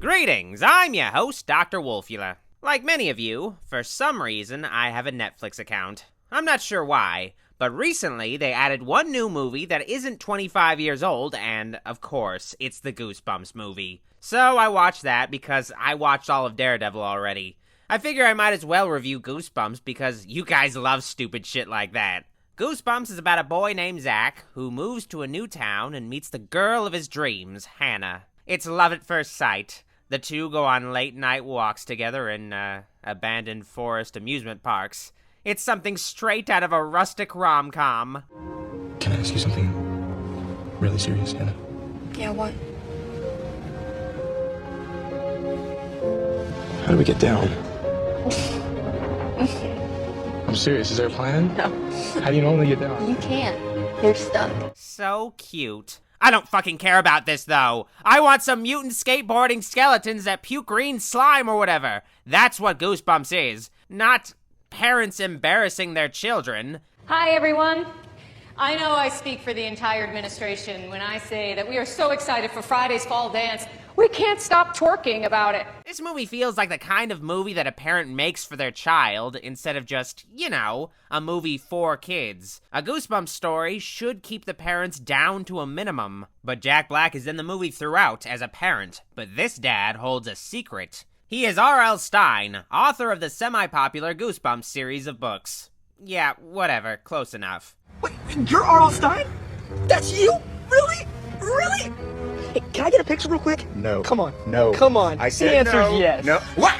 Greetings, I'm your host, Dr. Wolfula. Like many of you, for some reason, I have a Netflix account. I'm not sure why, but recently they added one new movie that isn't 25 years old, and, of course, it's the Goosebumps movie. So I watched that because I watched all of Daredevil already. I figure I might as well review Goosebumps because you guys love stupid shit like that. Goosebumps is about a boy named Zach who moves to a new town and meets the girl of his dreams, Hannah. It's love at first sight. The two go on late-night walks together in, abandoned forest amusement parks. It's something straight out of a rustic rom-com. Can I ask you something really serious, Hannah? Yeah, what? How do we get down? I'm serious. Is there a plan? No. How do you normally get down? You can't. You're stuck. So cute. I don't fucking care about this, though. I want some mutant skateboarding skeletons that puke green slime or whatever. That's what Goosebumps is. Not parents embarrassing their children. Hi, everyone. I know I speak for the entire administration when I say that we are so excited for Friday's fall dance. We can't stop twerking about it. This movie feels like the kind of movie that a parent makes for their child instead of just, a movie for kids. A Goosebumps story should keep the parents down to a minimum. But Jack Black is in the movie throughout as a parent, but this dad holds a secret. He is R.L. Stine, author of the semi-popular Goosebumps series of books. Yeah, whatever, close enough. Wait, you're R.L. Stine? That's you? Really? Really? Hey, can I get a picture real quick? No. Come on. No. Come on. I said the answer's no. yes. No. What?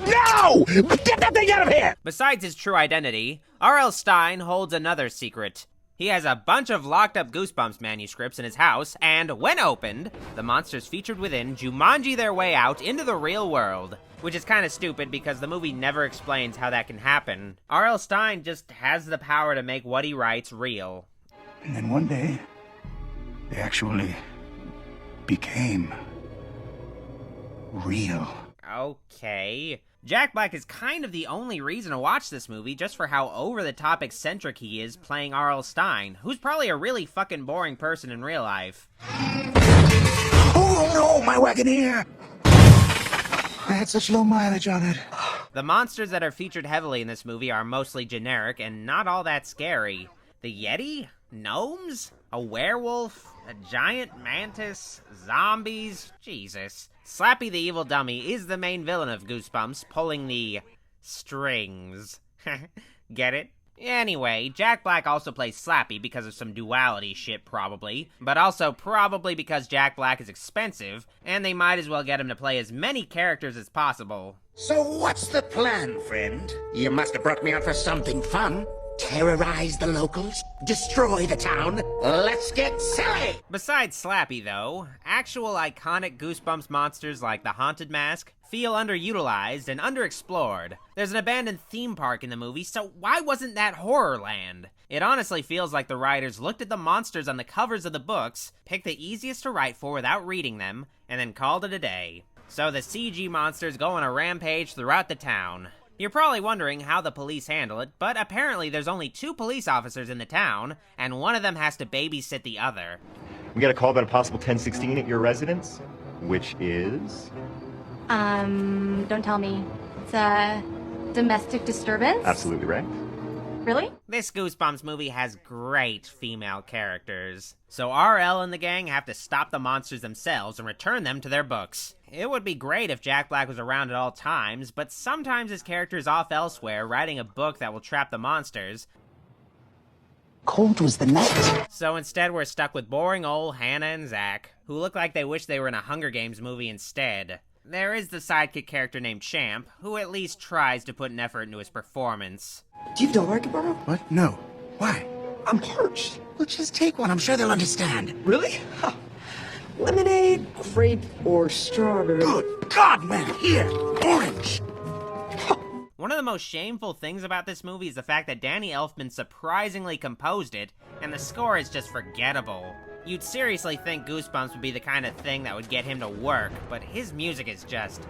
No! Get that thing out of here! Besides his true identity, R.L. Stine holds another secret. He has a bunch of locked-up Goosebumps manuscripts in his house, and when opened, the monsters featured within Jumanji their way out into the real world. Which is kind of stupid because the movie never explains how that can happen. R.L. Stine just has the power to make what he writes real. And then one day, they actually became real. Okay. Jack Black is kind of the only reason to watch this movie just for how over-the-top eccentric he is playing R.L. Stine, who's probably a really fucking boring person in real life. Oh no, my Wagoneer! I had such low mileage on it. The monsters that are featured heavily in this movie are mostly generic and not all that scary. The Yeti? Gnomes? A werewolf? A giant mantis? Zombies? Jesus. Slappy the Evil Dummy is the main villain of Goosebumps, pulling the strings. Get it? Anyway, Jack Black also plays Slappy because of some duality shit probably, but also probably because Jack Black is expensive, and they might as well get him to play as many characters as possible. So what's the plan, friend? You must have brought me out for something fun. Terrorize the locals? Destroy the town? Let's get silly! Besides Slappy, though, actual iconic Goosebumps monsters like the Haunted Mask feel underutilized and underexplored. There's an abandoned theme park in the movie, so why wasn't that Horrorland? It honestly feels like the writers looked at the monsters on the covers of the books, picked the easiest to write for without reading them, and then called it a day. So the CG monsters go on a rampage throughout the town. You're probably wondering how the police handle it, but apparently there's only 2 police officers in the town, and one of them has to babysit the other. We got a call about a possible 1016 at your residence, which is... Don't tell me. It's a domestic disturbance? Absolutely right. Really? This Goosebumps movie has great female characters, so RL and the gang have to stop the monsters themselves and return them to their books. It would be great if Jack Black was around at all times, but sometimes his character is off elsewhere writing a book that will trap the monsters. Cold was the night. So instead we're stuck with boring old Hannah and Zach, who look like they wish they were in a Hunger Games movie instead. There is the sidekick character named Champ, who at least tries to put an effort into his performance. Do you have Del I can borrow? What? No. Why? I'm parched. Well, just take one. I'm sure they'll understand. Really? Ha. Lemonade, grape, or strawberry? Good God, man. Here. Orange. One of the most shameful things about this movie is the fact that Danny Elfman surprisingly composed it, and the score is just forgettable. You'd seriously think Goosebumps would be the kind of thing that would get him to work, but his music is just...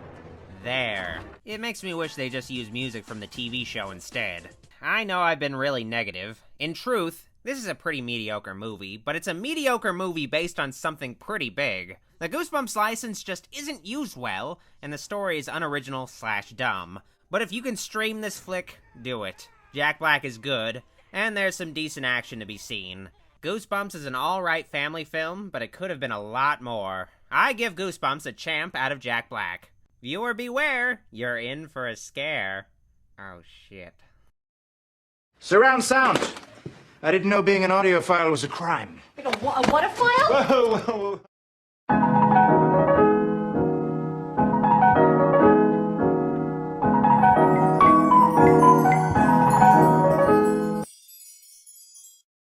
there. It makes me wish they just used music from the TV show instead. I know I've been really negative. In truth, this is a pretty mediocre movie, but it's a mediocre movie based on something pretty big. The Goosebumps license just isn't used well, and the story is unoriginal/dumb. But if you can stream this flick, do it. Jack Black is good, and there's some decent action to be seen. Goosebumps is an alright family film, but it could have been a lot more. I give Goosebumps a champ out of Jack Black. Viewer beware, you're in for a scare. Oh shit. Surround sound. I didn't know being an audiophile was a crime. Like a what a file? Whoa, whoa, whoa.